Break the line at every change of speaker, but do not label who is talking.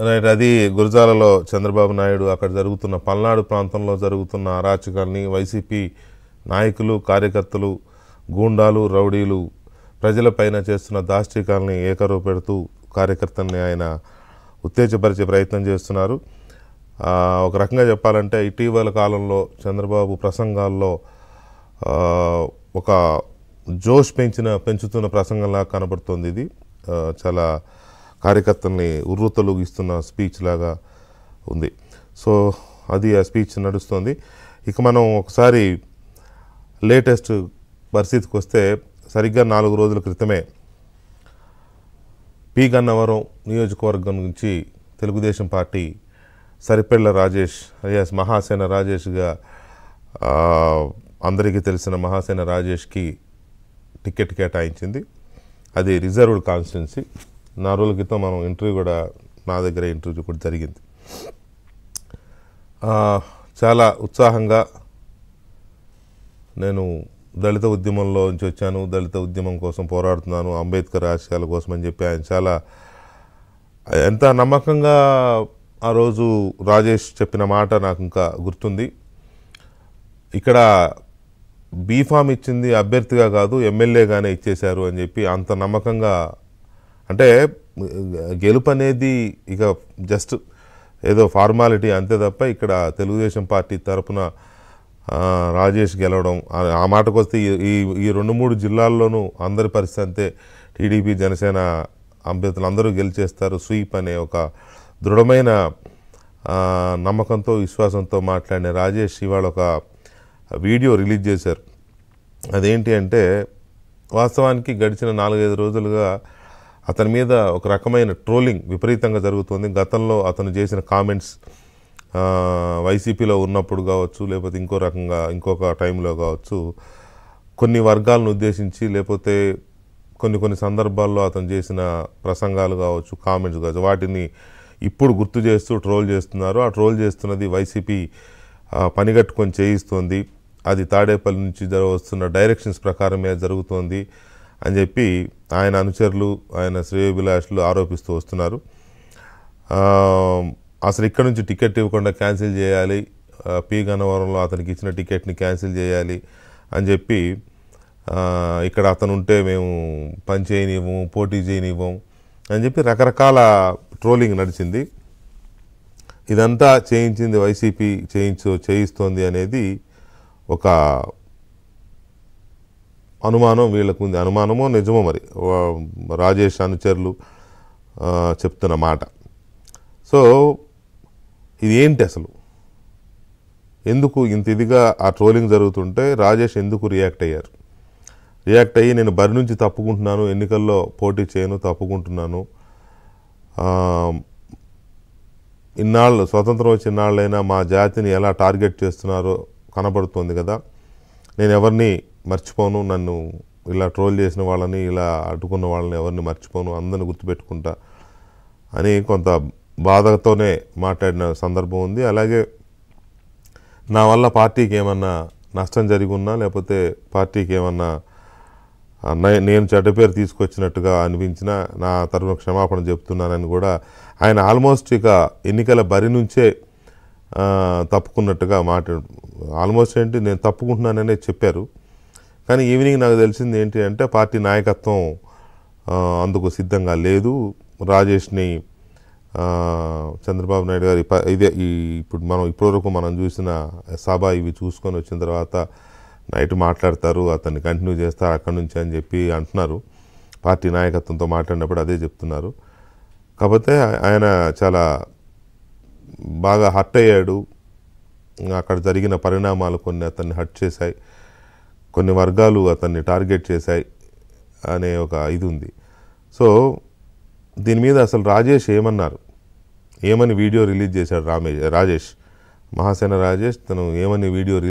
Right. అది గురజాలలో చంద్రబాబు నాయుడు అక్కడ జరుగుతున్న పల్నాడు ప్రాంతంలో జరుగుతున్న అరాచకాల్ని వైసీపీ నాయకులు, కార్యకర్తలు, గూండాలు, రౌడీలు ప్రజలపైన చేస్తున్న దాష్టికాల్ని ఏకరువు పెడుతూ కార్యకర్తల్ని ఆయన ఉత్తేజపరిచే ప్రయత్నం చేస్తున్నారు. ఒక రకంగా చెప్పాలంటే ఇటీవల కాలంలో చంద్రబాబు ప్రసంగాల్లో ఒక జోష్ పెంచుతున్న ప్రసంగంలాగా కనబడుతుంది. ఇది చాలా కార్యకర్తల్ని ఉర్రూతలూగిస్తున్న స్పీచ్ లాగా ఉంది. సో అది ఆ స్పీచ్ నడుస్తుంది. ఇక మనం ఒకసారి లేటెస్ట్ పరిస్థితికి వస్తే సరిగ్గా 4 రోజుల క్రితమే పి గన్నవరం నియోజకవర్గం నుంచి తెలుగుదేశం పార్టీ సరిపెళ్ల రాజేష్ alias మహాసేన రాజేష్గా అందరికీ తెలిసిన మహాసేన రాజేష్కి టికెట్ కేటాయించింది. అది రిజర్వ్డ్ కాన్స్టిట్యున్సీ. 4 రోజుల క్రితం మనం ఇంటర్వ్యూ కూడా నా దగ్గర ఇంటర్వ్యూ కూడా జరిగింది. చాలా ఉత్సాహంగా నేను దళిత ఉద్యమంలో నుంచి వచ్చాను, దళిత ఉద్యమం కోసం పోరాడుతున్నాను, అంబేద్కర్ ఆశయాల కోసం అని చెప్పి ఆయన చాలా ఎంత నమ్మకంగా ఆ రోజు రాజేష్ చెప్పిన మాట నాకు ఇంకా గుర్తుంది. ఇక్కడ బీఫామ్ ఇచ్చింది అభ్యర్థిగా కాదు ఎమ్మెల్యేగానే ఇచ్చేశారు అని చెప్పి అంత నమ్మకంగా, అంటే గెలుపు అనేది ఇక జస్ట్ ఏదో ఫార్మాలిటీ అంతే తప్ప ఇక్కడ తెలుగుదేశం పార్టీ తరపున రాజేష్ గెలవడం, ఆ మాటకు వస్తే ఈ 2-3 జిల్లాల్లోనూ అందరి పరిస్థితి అంతే. టీడీపీ, జనసేన అభ్యర్థులు అందరూ గెలిచేస్తారు, స్వీప్ అనే ఒక దృఢమైన నమ్మకంతో, విశ్వాసంతో మాట్లాడిన రాజేష్ ఇవాళ ఒక వీడియో రిలీజ్ చేశారు. అదేంటి అంటే వాస్తవానికి గడిచిన 4-5 రోజులుగా అతని మీద ఒక రకమైన ట్రోలింగ్ విపరీతంగా జరుగుతుంది. గతంలో అతను చేసిన కామెంట్స్ వైసీపీలో ఉన్నప్పుడు కావచ్చు, లేకపోతే ఇంకో రకంగా ఇంకొక టైంలో కావచ్చు, కొన్ని వర్గాలను ఉద్దేశించి లేకపోతే కొన్ని సందర్భాల్లో అతను చేసిన ప్రసంగాలు కావచ్చు, కామెంట్స్ కావచ్చు, వాటిని ఇప్పుడు గుర్తు చేస్తూ ట్రోల్ చేస్తున్నారు. ఆ ట్రోల్ చేస్తున్నది వైసీపీ పనిగట్టుకొని చేయిస్తోంది, అది తాడేపల్లి నుంచి వస్తున్న డైరెక్షన్స్ ప్రకారమే జరుగుతోంది అని చెప్పి ఆయన అనుచరులు, ఆయన శ్రేయోభిలాషులు ఆరోపిస్తూ వస్తున్నారు. అసలు ఇక్కడ నుంచి టికెట్ ఇవ్వకుండా క్యాన్సిల్ చేయాలి, పి గన్నవరంలో అతనికి ఇచ్చిన టికెట్ని క్యాన్సిల్ చేయాలి అని చెప్పి, ఇక్కడ అతను ఉంటే మేము పని చేయనివ్వం, పోటీ చేయనివ్వం అని చెప్పి రకరకాల ట్రోలింగ్ నడిచింది. ఇదంతా చేయించింది వైసీపీ చేయిస్తోంది అనేది ఒక అనుమానం వీళ్ళకు ఉంది. అనుమానమో నిజమో మరి రాజేష్ అనుచరులు చెప్తున్న మాట. సో ఇది ఏంటి అసలు, ఎందుకు ఇంత ఇదిగా ఆ ట్రోలింగ్ జరుగుతుంటే రాజేష్ ఎందుకు రియాక్ట్ అయ్యి నేను బరి నుంచి తప్పుకుంటున్నాను, ఎన్నికల్లో పోటీ చేయను, తప్పుకుంటున్నాను, ఇన్నాళ్ళు స్వతంత్రం వచ్చి ఇన్నాళ్ళైనా మా జాతిని ఎలా టార్గెట్ చేస్తున్నారో కనబడుతోంది కదా, నేను ఎవరిని మర్చిపోను, నన్ను ఇలా ట్రోల్ చేసిన వాళ్ళని, ఇలా అడ్డుకున్న వాళ్ళని ఎవరిని మర్చిపోను, అందరిని గుర్తుపెట్టుకుంటా అని కొంత బాధతోనే మాట్లాడిన సందర్భం ఉంది. అలాగే నా వల్ల పార్టీకి ఏమన్నా నష్టం జరిగి ఉన్నా, లేకపోతే పార్టీకి ఏమన్నా నేను చెడ్డ పేరు తీసుకొచ్చినట్టుగా అనిపించినా నా తరఫున క్షమాపణ చెప్తున్నానని కూడా ఆయన ఆల్మోస్ట్ ఇక ఎన్నికల బరి నుంచే తప్పుకున్నట్టుగా ఆల్మోస్ట్ ఏంటి నేను తప్పుకుంటున్నాననే చెప్పారు. కానీ ఈవినింగ్ నాకు తెలిసింది ఏంటి అంటే పార్టీ నాయకత్వం అందుకు సిద్ధంగా లేదు. రాజేష్ని చంద్రబాబు నాయుడు గారు ఇప్పటివరకు మనం చూసిన సభ ఇవి చూసుకొని వచ్చిన తర్వాత నైట్ మాట్లాడతారు, అతన్ని కంటిన్యూ చేస్తారు అక్కడి నుంచి అని చెప్పి అంటున్నారు. పార్టీ నాయకత్వంతో మాట్లాడినప్పుడు అదే చెప్తున్నారు. కాకపోతే ఆయన చాలా బాగా హర్ట్ అయ్యాడు. అక్కడ జరిగిన పరిణామాలు కొన్ని అతన్ని హర్ట్ చేశాయి, కొన్ని వర్గాలు అతన్ని టార్గెట్ చేశాయి అనే ఒక ఇది ఉంది. సో దీని మీద అసలు రాజేష్ ఏమని వీడియో రిలీజ్ చేశాడు రాజేష్, మహాసేన రాజేష్ తను ఏమని వీడియో